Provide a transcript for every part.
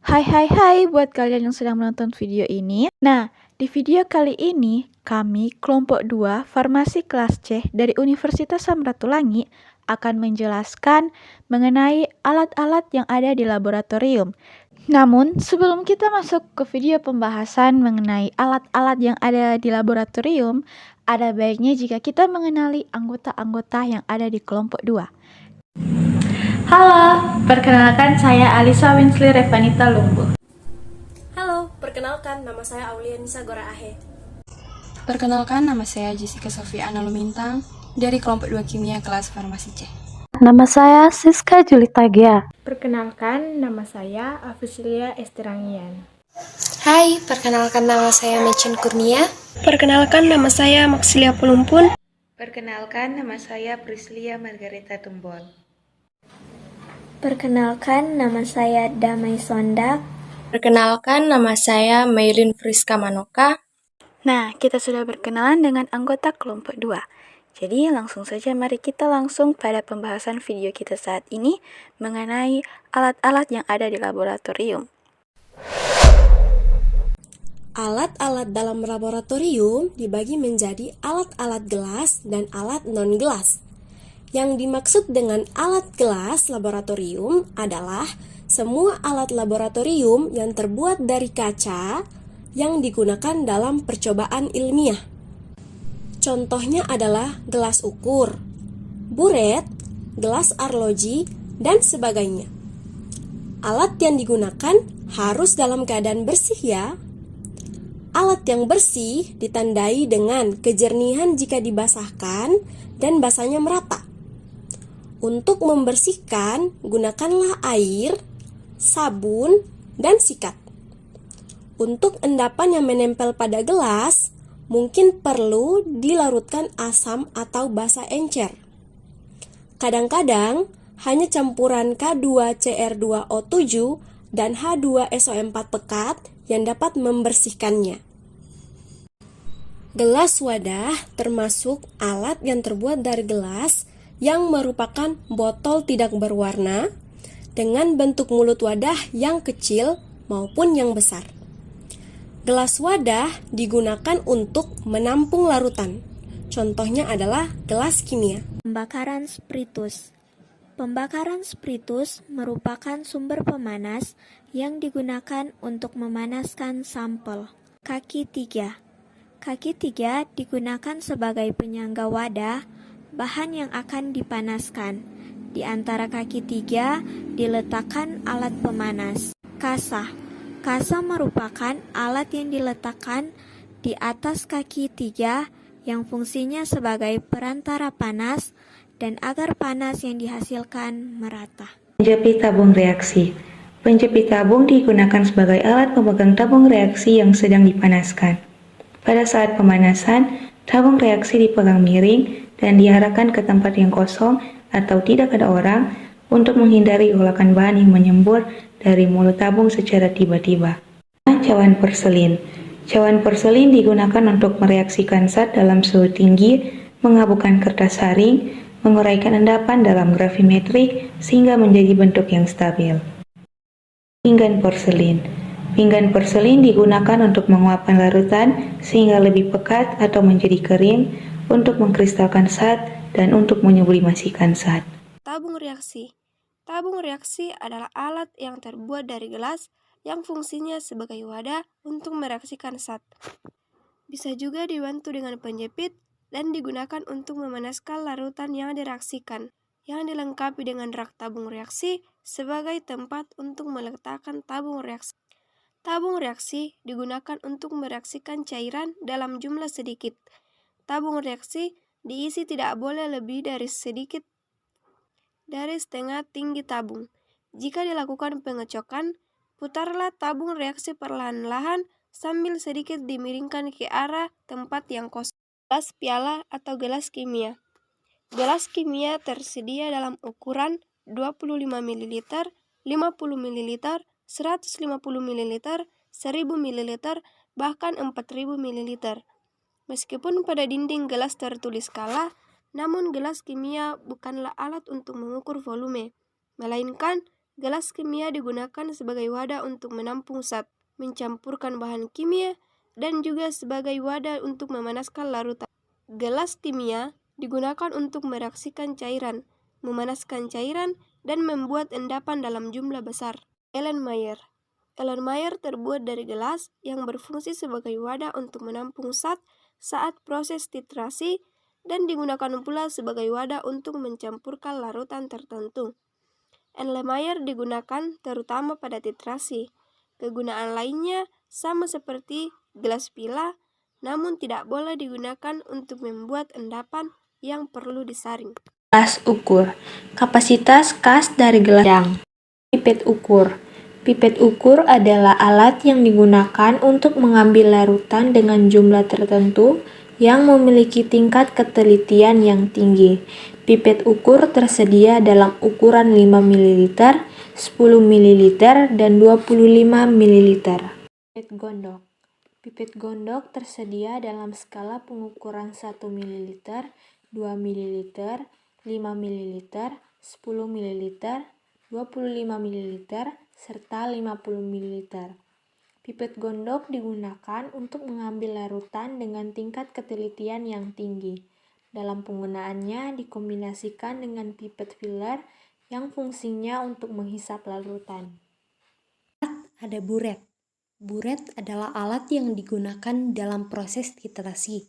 Hai hai hai buat kalian yang sedang menonton video ini. Nah, di video kali ini kami kelompok 2 Farmasi kelas C dari Universitas Samratulangi akan menjelaskan mengenai alat-alat yang ada di laboratorium. Namun, sebelum kita masuk ke video pembahasan mengenai alat-alat yang ada di laboratorium, ada baiknya jika kita mengenali anggota-anggota yang ada di kelompok 2. Halo, perkenalkan saya Alisa Winsley Revanita Lumbuh. Halo, perkenalkan nama saya Aulia Nisa Gora Ahe. Perkenalkan, nama saya Jessica Sofia Ana Lumintang dari kelompok 2 Kimia kelas Farmasi C. Nama saya Siska Julita Gia. Perkenalkan, nama saya Afisilia Estirangian. Hai, perkenalkan nama saya Mecin Kurnia. Perkenalkan nama saya Maxilia Pulumpun. Perkenalkan, nama saya Prislia Margareta Tumbol. Perkenalkan, nama saya Damai Sondak. Perkenalkan, nama saya Maylin Friska Manoka. Nah, kita sudah berkenalan dengan anggota kelompok 2. Jadi langsung saja mari kita langsung pada pembahasan video kita saat ini mengenai alat-alat yang ada di laboratorium. Alat-alat dalam laboratorium dibagi menjadi alat-alat gelas dan alat non-gelas. Yang dimaksud dengan alat gelas laboratorium adalah semua alat laboratorium yang terbuat dari kaca yang digunakan dalam percobaan ilmiah. Contohnya adalah gelas ukur, buret, gelas arloji, dan sebagainya. Alat yang digunakan harus dalam keadaan bersih ya. Alat yang bersih ditandai dengan kejernihan jika dibasahkan dan basahnya merata. Untuk membersihkan, gunakanlah air, sabun, dan sikat. Untuk endapan yang menempel pada gelas, mungkin perlu dilarutkan asam atau basa encer. Kadang-kadang, hanya campuran K2CR2O7 dan H2SO4 pekat yang dapat membersihkannya. Gelas wadah termasuk alat yang terbuat dari gelas yang merupakan botol tidak berwarna dengan bentuk mulut wadah yang kecil maupun yang besar. Gelas wadah digunakan untuk menampung larutan. Contohnya adalah gelas kimia. Pembakaran spiritus. Pembakaran spiritus merupakan sumber pemanas yang digunakan untuk memanaskan sampel. Kaki 3. Kaki 3 digunakan sebagai penyangga wadah bahan yang akan dipanaskan. Di antara kaki 3 diletakkan alat pemanas. Kasa. Kasa merupakan alat yang diletakkan di atas kaki 3 yang fungsinya sebagai perantara panas dan agar panas yang dihasilkan merata. Penjepit tabung reaksi. Penjepit tabung digunakan sebagai alat pemegang tabung reaksi yang sedang dipanaskan. Pada saat pemanasan, tabung reaksi dipegang miring dan diarahkan ke tempat yang kosong atau tidak ada orang untuk menghindari golakan bahan yang menyembur dari mulut tabung secara tiba-tiba. Cawan porselin. Cawan porselin digunakan untuk mereaksikan zat dalam suhu tinggi, mengabukan kertas saring, menguraikan endapan dalam gravimetrik sehingga menjadi bentuk yang stabil. Pinggan porselin. Pinggan porselin digunakan untuk menguapkan larutan sehingga lebih pekat atau menjadi kering, untuk mengkristalkan zat dan untuk menyublimasikan zat. Tabung reaksi. Tabung reaksi adalah alat yang terbuat dari gelas yang fungsinya sebagai wadah untuk mereaksikan zat. Bisa juga dibantu dengan penjepit dan digunakan untuk memanaskan larutan yang direaksikan, yang dilengkapi dengan rak tabung reaksi sebagai tempat untuk meletakkan tabung reaksi. Tabung reaksi digunakan untuk mereaksikan cairan dalam jumlah sedikit. Tabung reaksi diisi tidak boleh lebih dari setengah tinggi tabung. Jika dilakukan pengecokan, putarlah tabung reaksi perlahan-lahan sambil sedikit dimiringkan ke arah tempat yang kosong. Gelas piala atau gelas kimia. Gelas kimia tersedia dalam ukuran 25 ml, 50 ml, 150 ml, 1000 ml, bahkan 4000 ml. Meskipun pada dinding gelas tertulis skala, namun gelas kimia bukanlah alat untuk mengukur volume, melainkan Gelas kimia digunakan sebagai wadah untuk menampung zat, mencampurkan bahan kimia, dan juga sebagai wadah untuk memanaskan larutan. Gelas kimia digunakan untuk mereaksikan cairan, memanaskan cairan, dan membuat endapan dalam jumlah besar. Erlenmeyer terbuat dari gelas yang berfungsi sebagai wadah untuk menampung zat saat proses titrasi dan digunakan pula sebagai wadah untuk mencampurkan larutan tertentu. Erlenmeyer digunakan terutama pada titrasi. Kegunaan lainnya sama seperti gelas pila, namun tidak boleh digunakan untuk membuat endapan yang perlu disaring. Gelas ukur. Kapasitas kas dari gelas sedang. Pipet ukur. Pipet ukur adalah alat yang digunakan untuk mengambil larutan dengan jumlah tertentu yang memiliki tingkat ketelitian yang tinggi. Pipet ukur tersedia dalam ukuran 5 ml, 10 ml, dan 25 ml. Pipet gondok. Pipet gondok tersedia dalam skala pengukuran 1 ml, 2 ml, 5 ml, 10 ml, 25 ml, serta 50 ml. Pipet gondok digunakan untuk mengambil larutan dengan tingkat ketelitian yang tinggi. Dalam penggunaannya dikombinasikan dengan pipet filler yang fungsinya untuk menghisap larutan. Ada buret. Buret adalah alat yang digunakan dalam proses titrasi.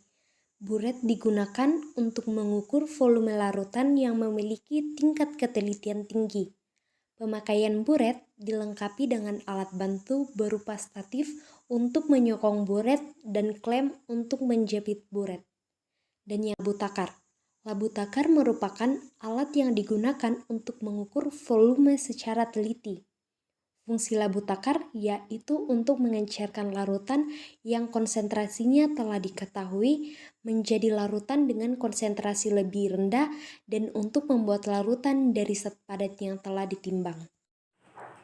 Buret digunakan untuk mengukur volume larutan yang memiliki tingkat ketelitian tinggi. Pemakaian buret dilengkapi dengan alat bantu berupa statif untuk menyokong buret dan klem untuk menjepit buret. Dan yang labu takar. Labu takar merupakan alat yang digunakan untuk mengukur volume secara teliti. Fungsi labu takar yaitu untuk mengencerkan larutan yang konsentrasinya telah diketahui menjadi larutan dengan konsentrasi lebih rendah dan untuk membuat larutan dari zat padat yang telah ditimbang.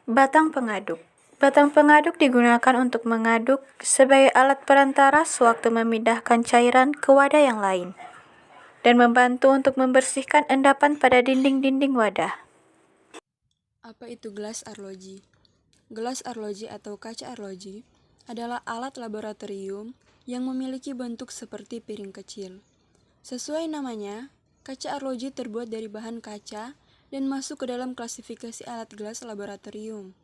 Batang pengaduk. Batang pengaduk digunakan untuk mengaduk sebagai alat perantara sewaktu memindahkan cairan ke wadah yang lain dan membantu untuk membersihkan endapan pada dinding-dinding wadah. Apa itu gelas arloji? Gelas arloji atau kaca arloji adalah alat laboratorium yang memiliki bentuk seperti piring kecil. Sesuai namanya, kaca arloji terbuat dari bahan kaca dan masuk ke dalam klasifikasi alat gelas laboratorium.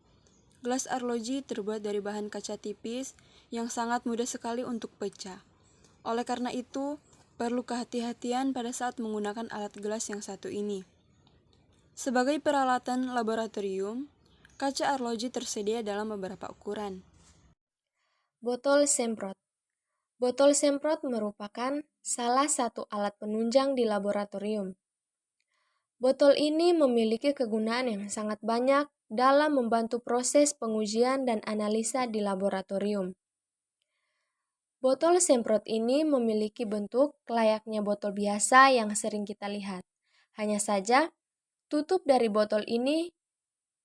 Gelas arloji terbuat dari bahan kaca tipis yang sangat mudah sekali untuk pecah. Oleh karena itu, perlu kehati-hatian pada saat menggunakan alat gelas yang satu ini. Sebagai peralatan laboratorium, kaca arloji tersedia dalam beberapa ukuran. Botol semprot. Botol semprot merupakan salah satu alat penunjang di laboratorium. Botol ini memiliki kegunaan yang sangat banyak dalam membantu proses pengujian dan analisa di laboratorium. Botol semprot ini memiliki bentuk layaknya botol biasa yang sering kita lihat. Hanya saja, tutup dari botol ini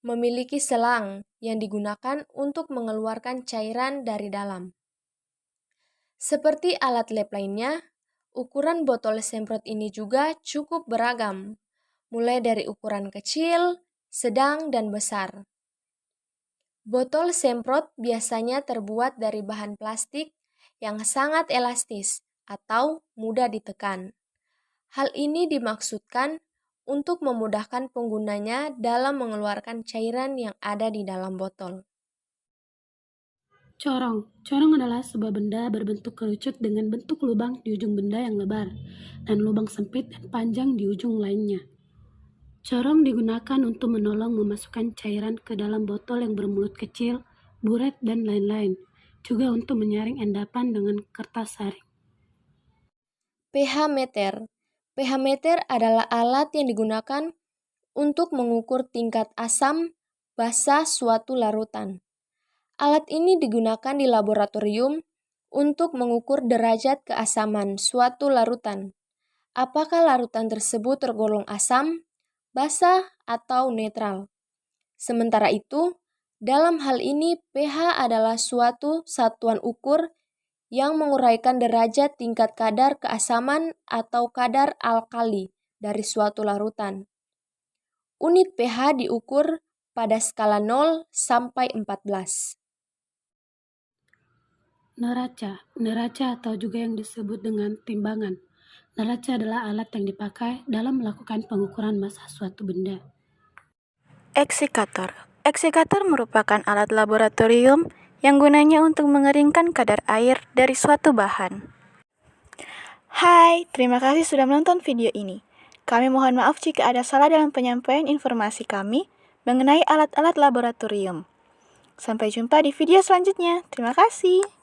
memiliki selang yang digunakan untuk mengeluarkan cairan dari dalam. Seperti alat lab lainnya, ukuran botol semprot ini juga cukup beragam, mulai dari ukuran kecil, sedang, dan besar. Botol semprot biasanya terbuat dari bahan plastik yang sangat elastis atau mudah ditekan. Hal ini dimaksudkan untuk memudahkan penggunanya dalam mengeluarkan cairan yang ada di dalam botol. Corong. Corong adalah sebuah benda berbentuk kerucut dengan bentuk lubang di ujung benda yang lebar dan lubang sempit dan panjang di ujung lainnya. Corong digunakan untuk menolong memasukkan cairan ke dalam botol yang bermulut kecil, buret, dan lain-lain. Juga untuk menyaring endapan dengan kertas saring. pH meter. pH meter adalah alat yang digunakan untuk mengukur tingkat asam basa suatu larutan. Alat ini digunakan di laboratorium untuk mengukur derajat keasaman suatu larutan. Apakah larutan tersebut tergolong asam, basa, atau netral. Sementara itu, dalam hal ini pH adalah suatu satuan ukur yang menguraikan derajat tingkat kadar keasaman atau kadar alkali dari suatu larutan. Unit pH diukur pada skala 0 sampai 14. Neraca. Neraca atau juga yang disebut dengan timbangan. Neraca adalah alat yang dipakai dalam melakukan pengukuran massa suatu benda. Eksikator. Eksikator merupakan alat laboratorium yang gunanya untuk mengeringkan kadar air dari suatu bahan. Hai, terima kasih sudah menonton video ini. Kami mohon maaf jika ada salah dalam penyampaian informasi kami mengenai alat-alat laboratorium. Sampai jumpa di video selanjutnya. Terima kasih.